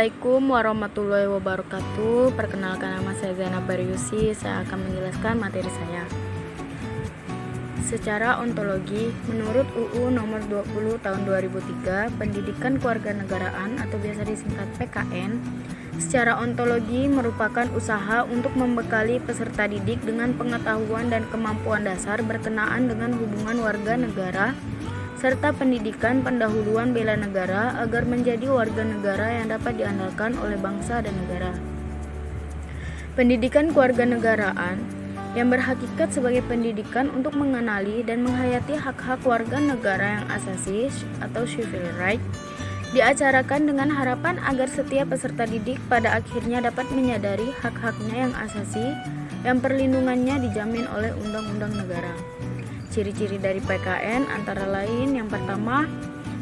Assalamualaikum warahmatullahi wabarakatuh. Perkenalkan, nama saya Zainab Bariusi. Saya akan menjelaskan materi saya. Secara ontologi, menurut UU nomor 20 tahun 2003, Pendidikan Kewarganegaraan atau biasa disingkat PKN, secara ontologi merupakan usaha untuk membekali peserta didik dengan pengetahuan dan kemampuan dasar berkenaan dengan hubungan warga negara serta pendidikan pendahuluan bela negara agar menjadi warga negara yang dapat diandalkan oleh bangsa dan negara. Pendidikan kewarganegaraan yang berhakikat sebagai pendidikan untuk mengenali dan menghayati hak-hak warga negara yang asasi atau civil right diacarakan dengan harapan agar setiap peserta didik pada akhirnya dapat menyadari hak-haknya yang asasi yang perlindungannya dijamin oleh undang-undang negara. Ciri-ciri dari PKN antara lain yang pertama,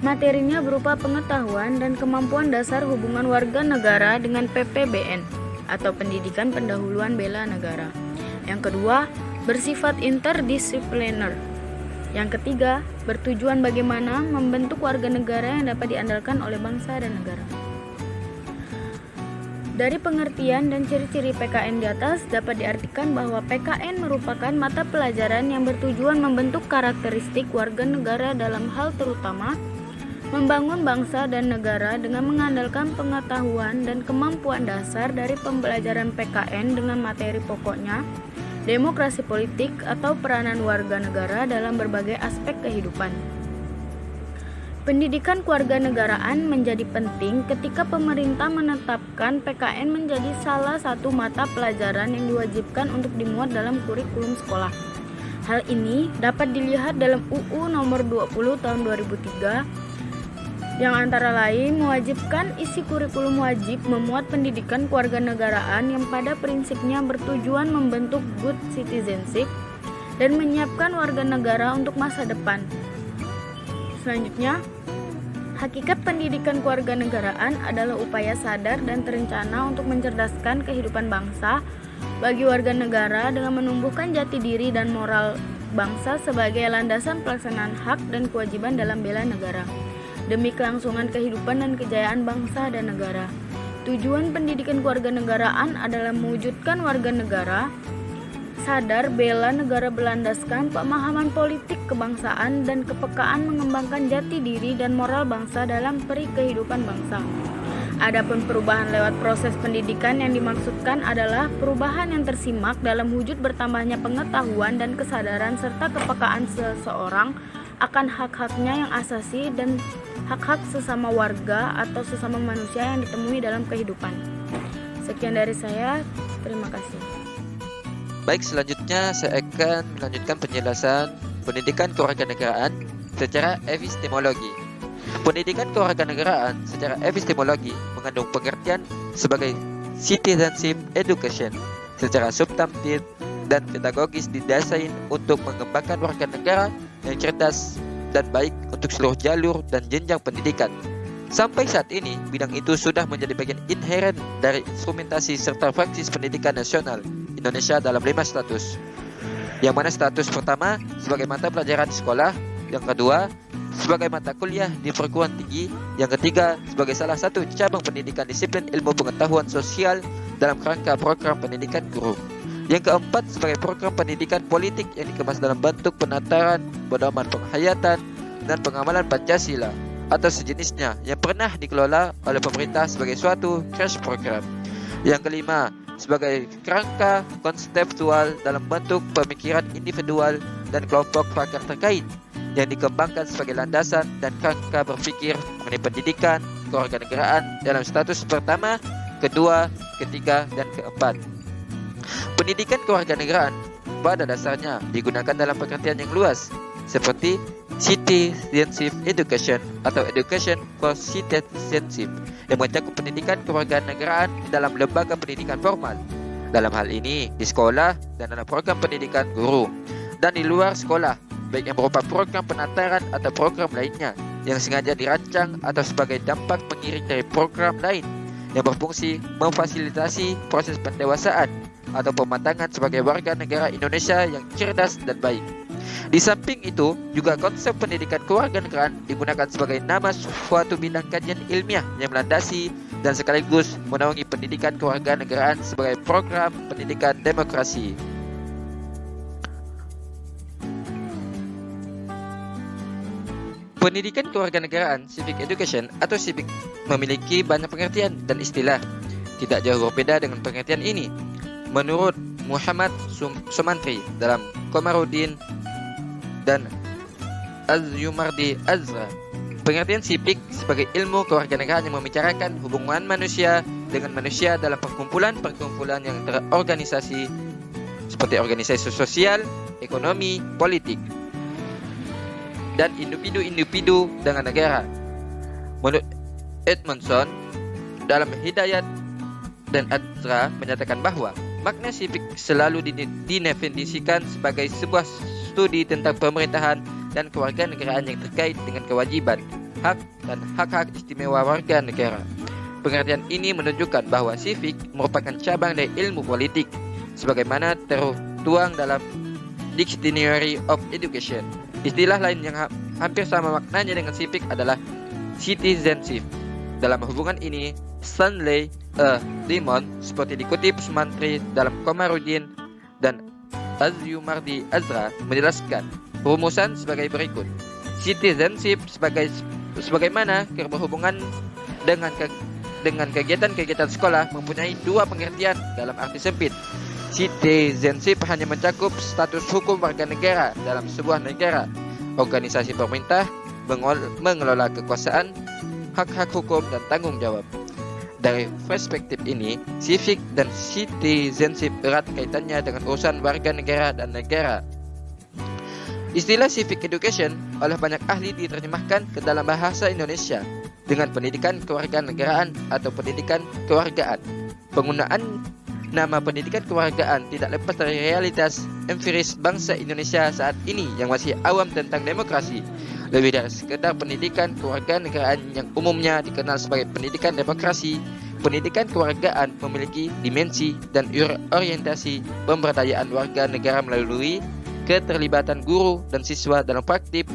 materinya berupa pengetahuan dan kemampuan dasar hubungan warga negara dengan PPBN atau Pendidikan Pendahuluan Bela Negara. Yang kedua, bersifat interdisipliner. Yang ketiga, bertujuan bagaimana membentuk warga negara yang dapat diandalkan oleh bangsa dan negara. Dari pengertian dan ciri-ciri PKN di atas dapat diartikan bahwa PKN merupakan mata pelajaran yang bertujuan membentuk karakteristik warga negara dalam hal terutama membangun bangsa dan negara dengan mengandalkan pengetahuan dan kemampuan dasar dari pembelajaran PKN dengan materi pokoknya demokrasi politik atau peranan warga negara dalam berbagai aspek kehidupan. Pendidikan kewarganegaraan menjadi penting ketika pemerintah menetapkan PKN menjadi salah satu mata pelajaran yang diwajibkan untuk dimuat dalam kurikulum sekolah. Hal ini dapat dilihat dalam UU nomor 20 tahun 2003 yang antara lain mewajibkan isi kurikulum wajib memuat pendidikan kewarganegaraan yang pada prinsipnya bertujuan membentuk good citizenship dan menyiapkan warga negara untuk masa depan. Selanjutnya, hakikat pendidikan kewarganegaraan adalah upaya sadar dan terencana untuk mencerdaskan kehidupan bangsa bagi warga negara dengan menumbuhkan jati diri dan moral bangsa sebagai landasan pelaksanaan hak dan kewajiban dalam bela negara demi kelangsungan kehidupan dan kejayaan bangsa dan negara. Tujuan pendidikan kewarganegaraan adalah mewujudkan warga negara sadar bela negara berlandaskan pemahaman politik kebangsaan dan kepekaan mengembangkan jati diri dan moral bangsa dalam peri kehidupan bangsa. Adapun perubahan lewat proses pendidikan yang dimaksudkan adalah perubahan yang tersimak dalam wujud bertambahnya pengetahuan dan kesadaran serta kepekaan seseorang akan hak-haknya yang asasi dan hak-hak sesama warga atau sesama manusia yang ditemui dalam kehidupan. Sekian dari saya, terima kasih. Baik, selanjutnya saya akan melanjutkan penjelasan pendidikan kewarganegaraan secara epistemologi. Pendidikan kewarganegaraan secara epistemologi mengandung pengertian sebagai citizenship education secara substantif dan pedagogis didasari untuk mengembangkan warga negara yang cerdas dan baik untuk seluruh jalur dan jenjang pendidikan. Sampai saat ini, bidang itu sudah menjadi bagian inheren dari instrumentasi serta praksis pendidikan nasional Indonesia dalam 5 status. Yang mana status pertama sebagai mata pelajaran di sekolah, yang kedua sebagai mata kuliah di perguruan tinggi, yang ketiga sebagai salah satu cabang pendidikan disiplin ilmu pengetahuan sosial dalam kerangka program pendidikan guru. Yang keempat sebagai program pendidikan politik yang dikemas dalam bentuk penataran, pedoman penghayatan, dan pengamalan Pancasila atau sejenisnya yang pernah dikelola oleh pemerintah sebagai suatu crash program. Yang kelima, sebagai kerangka konseptual dalam bentuk pemikiran individual dan kelompok pakar terkait yang dikembangkan sebagai landasan dan kerangka berpikir mengenai pendidikan kewarganegaraan dalam status pertama, kedua, ketiga, dan keempat. Pendidikan kewarganegaraan pada dasarnya digunakan dalam pengertian yang luas seperti citizenship education atau education for citizenship yang mencakup pendidikan kewarganegaraan dalam lembaga pendidikan formal. Dalam hal ini di sekolah dan dalam program pendidikan guru, dan di luar sekolah, baik yang berupa program penataran atau program lainnya yang sengaja dirancang atau sebagai dampak pengiring dari program lain yang berfungsi memfasilitasi proses pendewasaan atau pematangan sebagai warga negara Indonesia yang cerdas dan baik. Di samping itu, juga konsep pendidikan kewarganegaraan digunakan sebagai nama suatu bidang kajian ilmiah yang melandasi dan sekaligus menaungi pendidikan kewarganegaraan sebagai program pendidikan demokrasi. Pendidikan kewarganegaraan (civic education) atau civic memiliki banyak pengertian dan istilah. Tidak jauh berbeda dengan pengertian ini. Menurut Muhammad Sumantri dalam Komarudin dan Az-Yumardi Azra, pengertian civic sebagai ilmu kewarganegaraan yang membicarakan hubungan manusia dengan manusia dalam perkumpulan-perkumpulan yang terorganisasi seperti organisasi sosial, ekonomi, politik, dan individu-individu dengan negara. Menurut Edmondson dalam Hidayat dan Azra menyatakan bahwa makna civic selalu didefinisikan sebagai sebuah studi tentang pemerintahan dan kewarganegaraan yang terkait dengan kewajiban, hak, dan hak-hak istimewa warga negara. Pengertian ini menunjukkan bahwa civic merupakan cabang dari ilmu politik, sebagaimana tertuang dalam Dictionary of Education. Istilah lain yang hampir sama maknanya dengan civic adalah citizenship. Dalam hubungan ini, Stanley Limon seperti dikutip Sumantri dalam Komarudin dan Az-Yumardi Azra menjelaskan rumusan sebagai berikut. Citizenship sebagaimana berhubungan dengan kegiatan-kegiatan sekolah mempunyai dua pengertian dalam arti sempit. Citizenship hanya mencakup status hukum warga negara dalam sebuah negara, organisasi pemerintah, mengelola kekuasaan, hak-hak hukum, dan tanggung jawab. Dari perspektif ini, civic dan citizenship erat kaitannya dengan urusan warga negara dan negara. Istilah civic education oleh banyak ahli diterjemahkan ke dalam bahasa Indonesia dengan pendidikan kewarganegaraan atau pendidikan kewargaan. Penggunaan nama pendidikan kewargaan tidak lepas dari realitas empiris bangsa Indonesia saat ini yang masih awam tentang demokrasi. Lebih dari sekedar pendidikan kewarganegaraan yang umumnya dikenal sebagai pendidikan demokrasi, pendidikan kewargaan memiliki dimensi dan orientasi pemberdayaan warga negara melalui keterlibatan guru dan siswa dalam praktik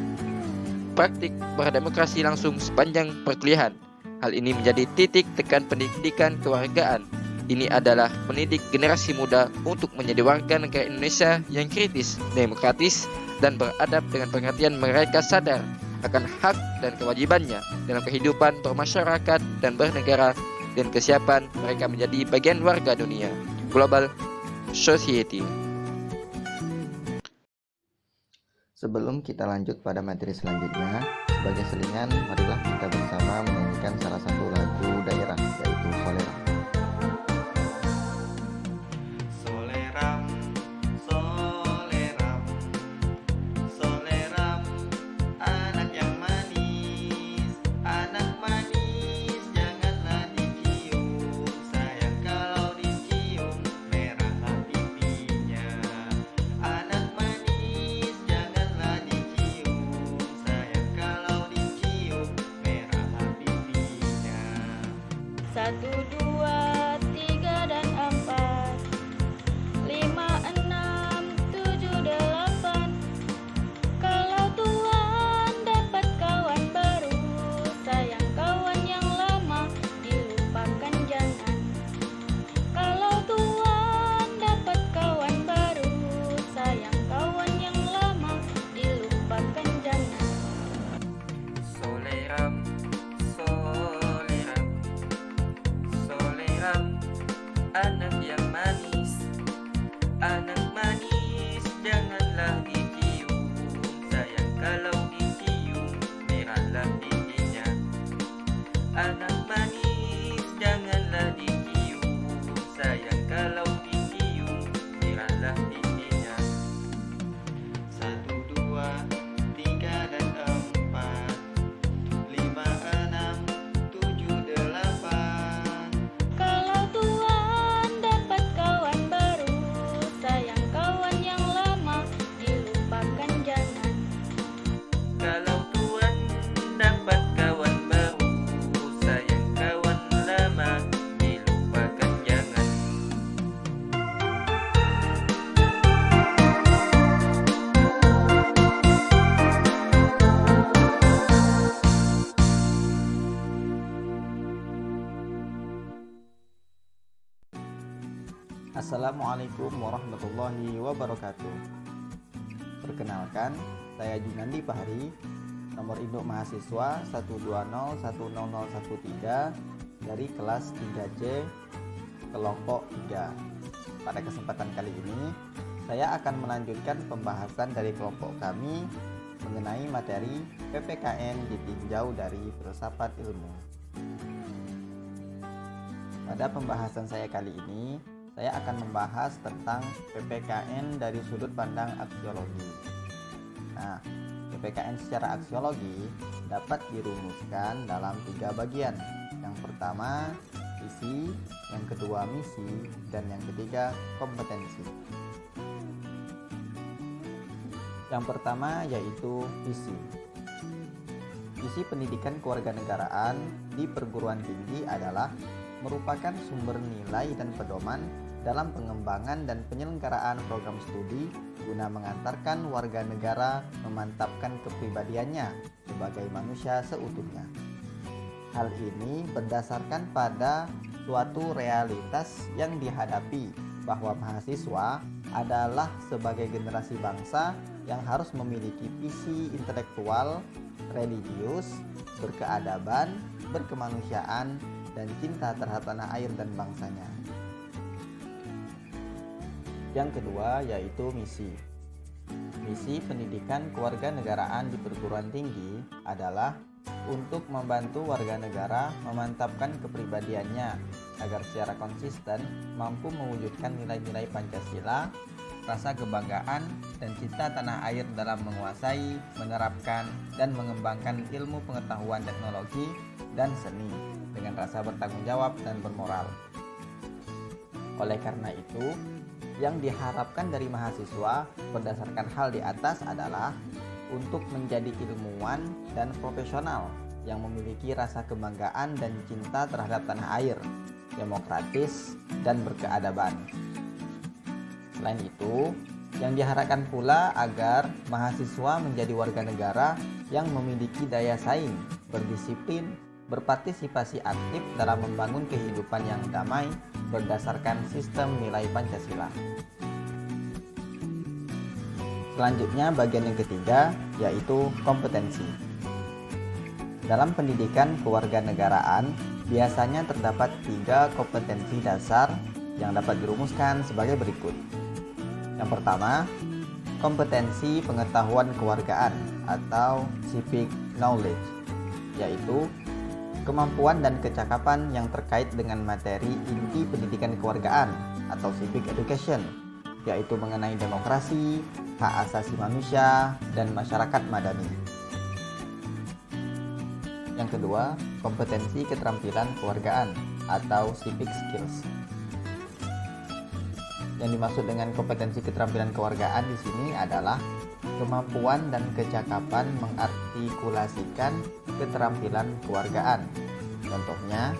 berdemokrasi langsung sepanjang perkuliahan. Hal ini menjadi titik tekan pendidikan kewargaan. Ini adalah mendidik generasi muda untuk menjadi warga negara Indonesia yang kritis, demokratis, dan beradab dengan pengertian mereka sadar akan hak dan kewajibannya dalam kehidupan bermasyarakat dan bernegara dan kesiapan mereka menjadi bagian warga dunia, global society. Sebelum kita lanjut pada materi selanjutnya, sebagai selingan, marilah kita bersama menyanyikan salah satu lagu daerah, yaitu Soleram. Satu, dua, tiga, dan empat, lima, enam, tujuh, delapan. Kalau Tuhan dapat kawan baru, sayang kawan yang lama dilupakan jangan. Kalau Tuhan dapat kawan baru, sayang kawan yang lama dilupakan jangan. Soleram, anak yang manis, anak manis, janganlah dicium, sayang kalau dicium, merahlah pipinya. Anak manis, janganlah dicium, sayang kalau dicium, merahlah pipinya. Satu, dua, tiga, dan empat, lima, enam, tujuh, delapan. Kalau Tuhan dapat Assalamualaikum warahmatullahi wabarakatuh. Perkenalkan, saya Junandi Fahri, nomor induk mahasiswa 1201013 dari kelas 3C kelompok 3. Pada kesempatan kali ini, saya akan melanjutkan pembahasan dari kelompok kami mengenai materi PPKN ditinjau dari filsafat ilmu. Pada pembahasan saya kali ini, saya akan membahas tentang PPKN dari sudut pandang aksiologi. Nah, PPKN secara aksiologi dapat dirumuskan dalam 3 bagian. Yang pertama, visi, yang kedua misi, dan yang ketiga kompetensi. Yang pertama yaitu visi. Visi pendidikan kewarganegaraan di perguruan tinggi adalah merupakan sumber nilai dan pedoman dalam pengembangan dan penyelenggaraan program studi guna mengantarkan warga negara memantapkan kepribadiannya sebagai manusia seutuhnya. Hal ini berdasarkan pada suatu realitas yang dihadapi bahwa mahasiswa adalah sebagai generasi bangsa yang harus memiliki visi intelektual, religius, berkeadaban, berkemanusiaan, dan cinta terhadap tanah air dan bangsanya. Yang kedua yaitu misi. Misi pendidikan kewarganegaraan di perguruan tinggi adalah untuk membantu warga negara memantapkan kepribadiannya agar secara konsisten mampu mewujudkan nilai-nilai Pancasila, rasa kebanggaan, dan cinta tanah air dalam menguasai, menerapkan, dan mengembangkan ilmu pengetahuan teknologi dan seni dengan rasa bertanggung jawab dan bermoral. Oleh karena itu, yang diharapkan dari mahasiswa berdasarkan hal di atas adalah untuk menjadi ilmuwan dan profesional yang memiliki rasa kebanggaan dan cinta terhadap tanah air, demokratis, dan berkeadaban. Selain itu, yang diharapkan pula agar mahasiswa menjadi warga negara yang memiliki daya saing, berdisiplin, berpartisipasi aktif dalam membangun kehidupan yang damai berdasarkan sistem nilai Pancasila. Selanjutnya bagian yang ketiga yaitu kompetensi. Dalam pendidikan kewarganegaraan biasanya terdapat 3 kompetensi dasar yang dapat dirumuskan sebagai berikut. Yang pertama, kompetensi pengetahuan kewargaan atau civic knowledge, yaitu kemampuan dan kecakapan yang terkait dengan materi inti pendidikan kewargaan atau civic education, yaitu mengenai demokrasi, hak asasi manusia, dan masyarakat madani. Yang kedua, kompetensi keterampilan kewargaan atau civic skills. Yang dimaksud dengan kompetensi keterampilan kewargaan di sini adalah kemampuan dan kecakapan mengartikulasikan keterampilan kewargaan. Contohnya,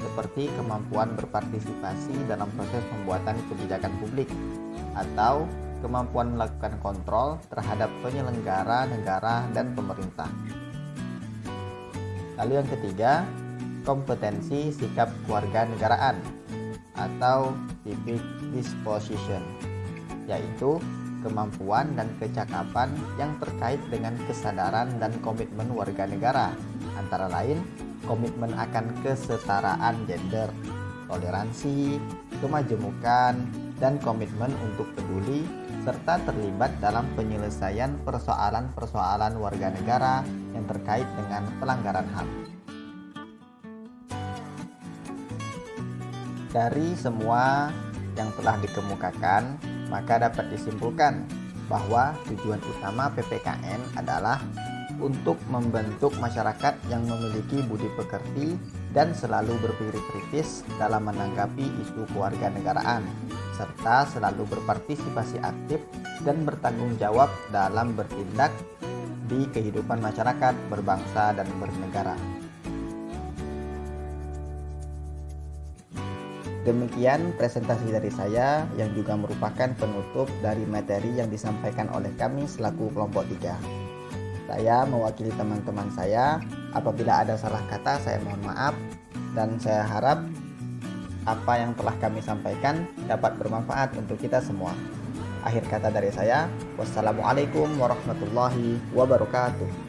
seperti kemampuan berpartisipasi dalam proses pembuatan kebijakan publik atau kemampuan melakukan kontrol terhadap penyelenggara negara dan pemerintah. Lalu yang ketiga, kompetensi sikap kewarganegaraan atau civic disposition, yaitu kemampuan dan kecakapan yang terkait dengan kesadaran dan komitmen warga negara, antara lain komitmen akan kesetaraan gender, toleransi, kemajemukan, dan komitmen untuk peduli serta terlibat dalam penyelesaian persoalan-persoalan warga negara yang terkait dengan pelanggaran HAM. Dari semua yang telah dikemukakan, maka dapat disimpulkan bahwa tujuan utama PPKN adalah untuk membentuk masyarakat yang memiliki budi pekerti dan selalu berpikir kritis dalam menanggapi isu kewarganegaraan, serta selalu berpartisipasi aktif dan bertanggung jawab dalam bertindak di kehidupan masyarakat berbangsa dan bernegara. Demikian presentasi dari saya yang juga merupakan penutup dari materi yang disampaikan oleh kami selaku kelompok 3. Saya mewakili teman-teman saya, apabila ada salah kata saya mohon maaf, dan saya harap apa yang telah kami sampaikan dapat bermanfaat untuk kita semua. Akhir kata dari saya, wassalamualaikum warahmatullahi wabarakatuh.